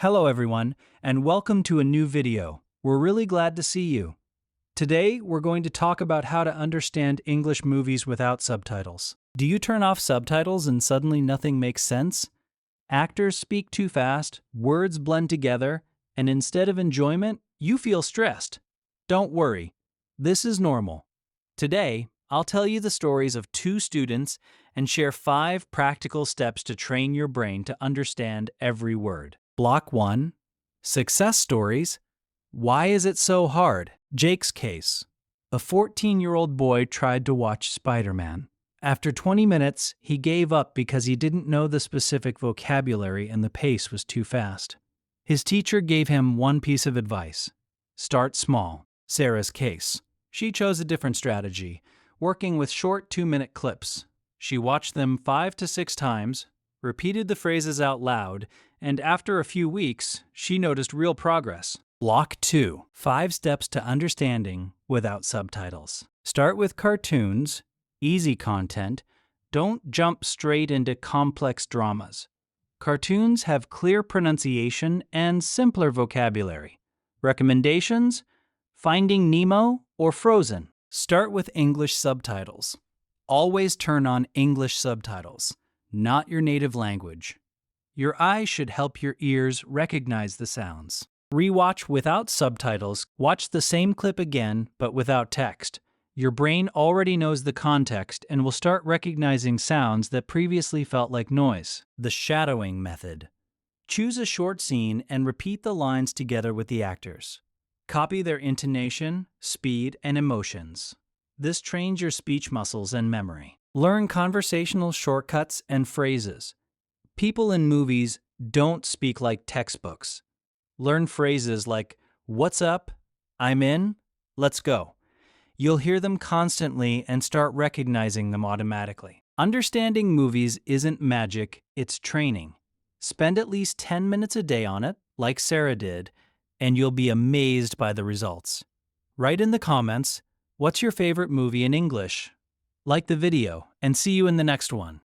Hello everyone, and welcome to a new video. We're really glad to see you. Today, we're going to talk about how to understand English movies without subtitles. Do you turn off subtitles and suddenly nothing makes sense? Actors speak too fast, words blend together, and instead of enjoyment, you feel stressed. Don't worry, this is normal. Today, I'll tell you the stories of two students and share 5 practical steps to train your brain to understand every word. Block 1. Success Stories. Why is it so hard? Jake's case. A 14-year-old boy tried to watch Spider-Man. After 20 minutes, he gave up because he didn't know the specific vocabulary and the pace was too fast. His teacher gave him one piece of advice. Start small. Sarah's case. She chose a different strategy, working with short 2-minute clips. She watched them 5 to 6 times, repeated the phrases out loud, and after a few weeks, she noticed real progress. Block 2. 5 steps to understanding without subtitles. Start with cartoons, easy content. Don't jump straight into complex dramas. Cartoons have clear pronunciation and simpler vocabulary. Recommendations? Finding Nemo or Frozen. Start with English subtitles. Always turn on English subtitles, not your native language. Your eyes should help your ears recognize the sounds. Rewatch without subtitles. Watch the same clip again, but without text. Your brain already knows the context and will start recognizing sounds that previously felt like noise. The shadowing method. Choose a short scene and repeat the lines together with the actors. Copy their intonation, speed, and emotions. This trains your speech muscles and memory. Learn conversational shortcuts and phrases. People in movies don't speak like textbooks. Learn phrases like, "What's up?" "I'm in," "Let's go." You'll hear them constantly and start recognizing them automatically. Understanding movies isn't magic, it's training. Spend at least 10 minutes a day on it, like Sarah did, and you'll be amazed by the results. Write in the comments, what's your favorite movie in English? Like the video, and see you in the next one.